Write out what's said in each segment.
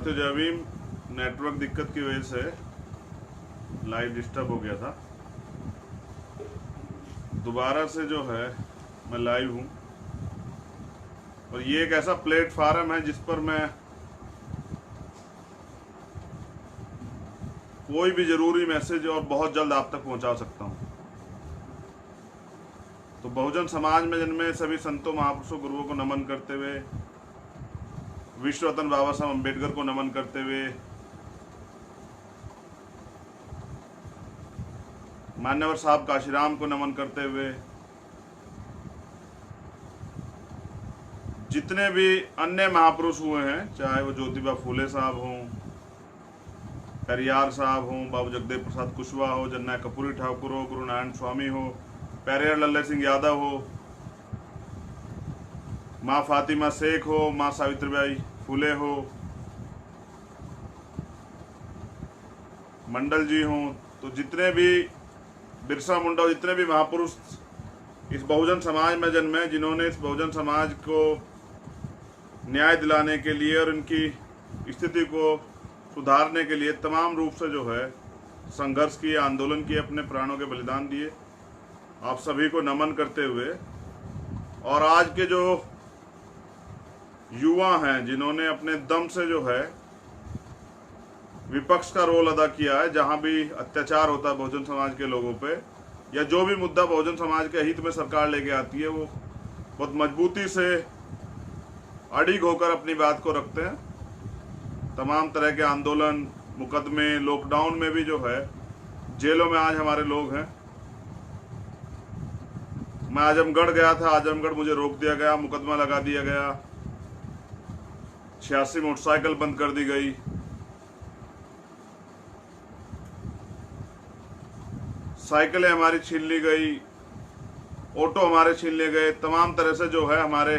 साथियों, जय भीम। नेटवर्क दिक्कत की वजह से लाइव डिस्टर्ब हो गया था। दोबारा से जो है मैं लाइव हूँ और ये एक ऐसा प्लेटफार्म है जिस पर मैं कोई भी जरूरी मैसेज और बहुत जल्द आप तक पहुंचा सकता हूं। तो बहुजन समाज में जन्मे सभी संतों, महापुरुषों, गुरुओं को नमन करते हुए, विश्व रत्न बाबा साहब अम्बेडकर को नमन करते हुए, मान्यवर साहब काशीराम को नमन करते हुए, जितने भी अन्य महापुरुष हुए हैं, चाहे वो ज्योतिबा फूले साहब हों, पेरियार साहब हों, बाबू जगदेव प्रसाद कुशवाहा हो, जन्ना कपूरी ठाकुर हो, गुरु नारायण स्वामी हो, पेरियार लल्ला सिंह यादव हो, माँ फातिमा शेख हो, माँ सावित्रीबाई फूले हो, मंडल जी हों, तो जितने भी बिरसा मुंडा, जितने भी महापुरुष इस बहुजन समाज में जन्मे, जिन्होंने इस बहुजन समाज को न्याय दिलाने के लिए और इनकी स्थिति को सुधारने के लिए तमाम रूप से जो है संघर्ष किए, आंदोलन किए, अपने प्राणों के बलिदान दिए, आप सभी को नमन करते हुए, और आज के जो युवा हैं जिन्होंने अपने दम से जो है विपक्ष का रोल अदा किया है, जहां भी अत्याचार होता है बहुजन समाज के लोगों पे, या जो भी मुद्दा बहुजन समाज के हित में सरकार लेके आती है, वो बहुत मजबूती से अड़िग होकर अपनी बात को रखते हैं। तमाम तरह के आंदोलन, मुकदमे, लॉकडाउन में भी जो है जेलों में आज हमारे लोग हैं। मैं आजमगढ़ गया था, आजमगढ़ मुझे रोक दिया गया, मुकदमा लगा दिया गया, 86 मोटरसाइकिल बंद कर दी गई, साइकिलें हमारी छीन ली गई, ऑटो हमारे छीन लिए गए। तमाम तरह से जो है हमारे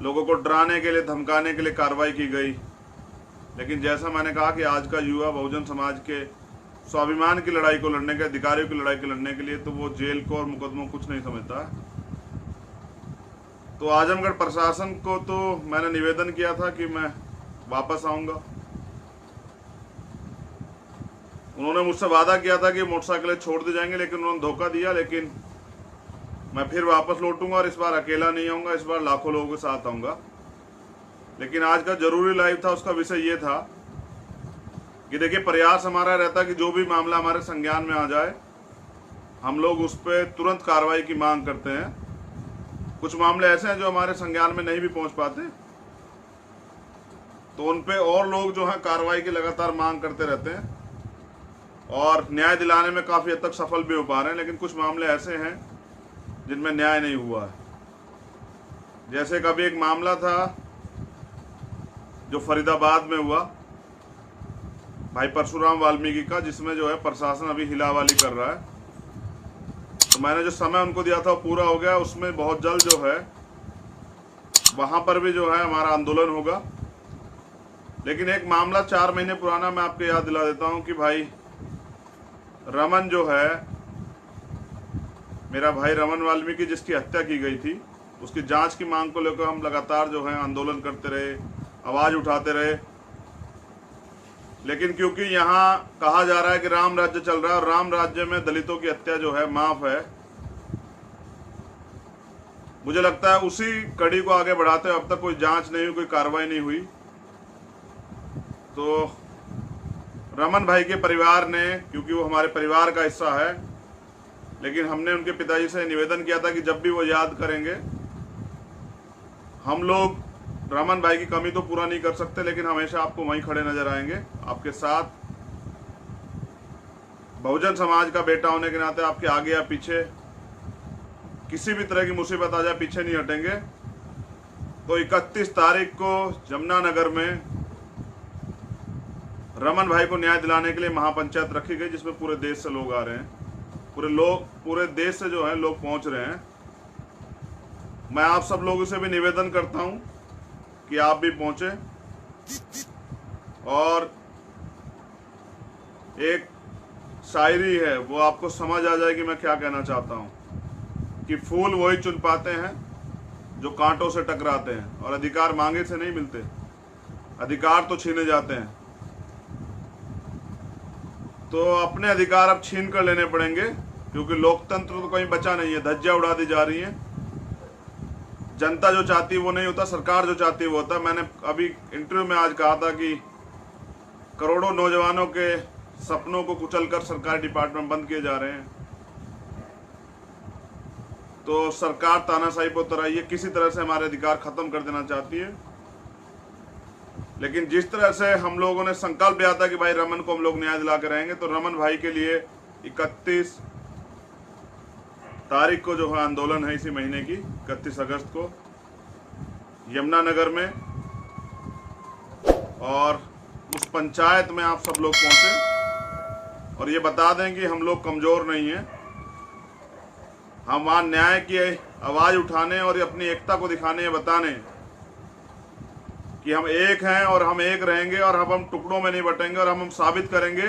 लोगों को डराने के लिए, धमकाने के लिए कार्रवाई की गई। लेकिन जैसा मैंने कहा कि आज का युवा बहुजन समाज के स्वाभिमान की लड़ाई को लड़ने के, अधिकारियों की लड़ाई को लड़ने के लिए, तो वो जेल को और मुकदमों कुछ नहीं समझता। तो आजमगढ़ प्रशासन को तो मैंने निवेदन किया था कि मैं वापस आऊंगा। उन्होंने मुझसे वादा किया था कि मोटरसाइकिलें छोड़ दी जाएंगे, लेकिन उन्होंने धोखा दिया। लेकिन मैं फिर वापस लौटूंगा और इस बार अकेला नहीं आऊंगा, इस बार लाखों लोगों के साथ आऊंगा। लेकिन आज का जरूरी लाइव था, उसका विषय ये था कि देखिए, प्रयास हमारा रहता है कि जो भी मामला हमारे संज्ञान में आ जाए, हम लोग उस पर तुरंत कार्रवाई की मांग करते हैं। कुछ मामले ऐसे हैं जो हमारे संज्ञान में नहीं भी पहुंच पाते, तो उन पे और लोग जो है कार्रवाई की लगातार मांग करते रहते हैं और न्याय दिलाने में काफी हद तक सफल भी हो पा रहे हैं। लेकिन कुछ मामले ऐसे हैं जिनमें न्याय नहीं हुआ है। जैसे कभी एक मामला था जो फरीदाबाद में हुआ, भाई परशुराम वाल्मीकि का, जिसमें जो है प्रशासन अभी हिलावाली कर रहा है। तो मैंने जो समय उनको दिया था वो पूरा हो गया। उसमें बहुत जल्द जो है वहां पर भी जो है हमारा आंदोलन होगा। लेकिन एक मामला 4 महीने पुराना मैं आपको याद दिला देता हूं कि भाई रमन जो है, मेरा भाई रमन वाल्मीकि, जिसकी हत्या की गई थी, उसकी जांच की मांग को लेकर हम लगातार जो है आंदोलन करते रहे, आवाज उठाते रहे। लेकिन क्योंकि यहाँ कहा जा रहा है कि राम राज्य चल रहा है और राम राज्य में दलितों की हत्या जो है माफ है, मुझे लगता है उसी कड़ी को आगे बढ़ाते हुए अब तक कोई जांच नहीं हुई, कोई कार्रवाई नहीं हुई। तो रमन भाई के परिवार ने, क्योंकि वो हमारे परिवार का हिस्सा है, लेकिन हमने उनके पिताजी से निवेदन किया था कि जब भी वो याद करेंगे, हम लोग रमन भाई की कमी तो पूरा नहीं कर सकते, लेकिन हमेशा आपको वहीं खड़े नजर आएंगे, आपके साथ। बहुजन समाज का बेटा होने के नाते आपके आगे या पीछे किसी भी तरह की मुसीबत आ जाए, पीछे नहीं हटेंगे। तो 31 तारीख को जमुनानगर में रमन भाई को न्याय दिलाने के लिए महापंचायत रखी गई, जिसमें पूरे देश से लोग आ रहे हैं, पूरे देश से जो है लोग पहुंच रहे हैं। मैं आप सब लोगों से भी निवेदन करता हूं कि आप भी पहुंचे। और एक शायरी है, वो आपको समझ आ जाएगी मैं क्या कहना चाहता हूं, कि फूल वही चुन पाते हैं जो कांटों से टकराते हैं, और अधिकार मांगे से नहीं मिलते। अधिकार तो छीने जाते हैं, तो अपने अधिकार अब छीन कर लेने पड़ेंगे, क्योंकि लोकतंत्र तो कहीं बचा नहीं है, धज्जियां उड़ा दी जा रही हैं। जनता जो चाहती है वो नहीं होता, सरकार जो चाहती है वो होता। मैंने अभी इंटरव्यू में आज कहा था कि करोड़ों नौजवानों के सपनों को कुचलकर सरकारी डिपार्टमेंट बंद किए जा रहे हैं। तो सरकार तानाशाही पर उतर आई है, किसी तरह से हमारे अधिकार खत्म कर देना चाहती है। लेकिन जिस तरह से हम लोगों ने संकल्प लिया था कि भाई रमन को हम लोग न्याय दिला के रहेंगे, तो रमन भाई के लिए 31 तारीख को जो है आंदोलन है, इसी महीने की 31 अगस्त को यमुनानगर में, और उस पंचायत में आप सब लोग पहुंचे और ये बता दें कि हम लोग कमजोर नहीं हैं। हम वहाँ न्याय की आवाज उठाने और अपनी एकता को दिखाने या बताने कि हम एक हैं और हम एक रहेंगे और हम टुकड़ों में नहीं बटेंगे, और हम साबित करेंगे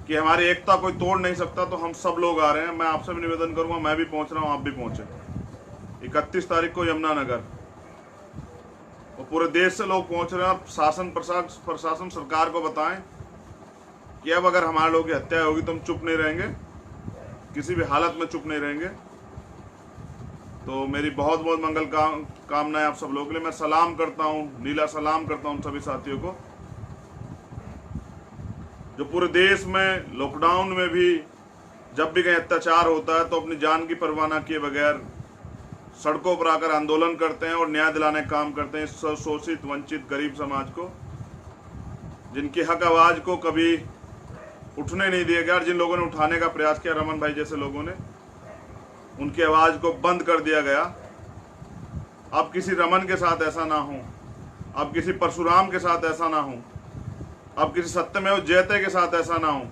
कि हमारी एकता कोई तोड़ नहीं सकता। तो हम सब लोग आ रहे हैं। मैं आपसे भी निवेदन करूंगा, मैं भी पहुंच रहा हूं, आप भी पहुंचे 31 तारीख को यमुनानगर, और पूरे देश से लोग पहुंच रहे हैं। और शासन प्रशासन सरकार को बताएं कि अब अगर हमारे लोगों की हत्या होगी तो हम चुप नहीं रहेंगे, किसी भी हालत में चुप नहीं रहेंगे। तो मेरी बहुत बहुत मंगल कामनाएं आप सब लोगों के लिए। मैं सलाम करता हूं, नीला सलाम करता हूं सभी साथियों को, जो पूरे देश में लॉकडाउन में भी जब भी कहीं अत्याचार होता है तो अपनी जान की परवाह न किए बगैर सड़कों पर आकर आंदोलन करते हैं और न्याय दिलाने का काम करते हैं शोषित वंचित गरीब समाज को, जिनकी हक आवाज को कभी उठने नहीं दिया गया। और जिन लोगों ने उठाने का प्रयास किया, रमन भाई जैसे लोगों ने, उनकी आवाज को बंद कर दिया गया। अब किसी रमन के साथ ऐसा ना हो, अब किसी परशुराम के साथ ऐसा ना हो, अब किसी सत्यमेव जयते के साथ ऐसा ना हो।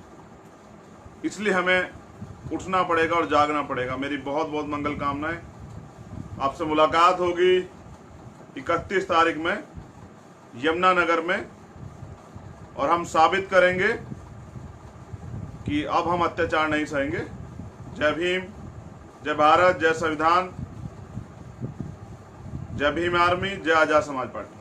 इसलिए हमें उठना पड़ेगा और जागना पड़ेगा। मेरी बहुत बहुत मंगल कामनाएं। आपसे मुलाकात होगी 31 तारीख में यमुनानगर में, और हम साबित करेंगे कि अब हम अत्याचार नहीं सहेंगे। जय भीम, जय भारत, जय संविधान, जय भीम आर्मी, जय आजाद समाज पार्टी।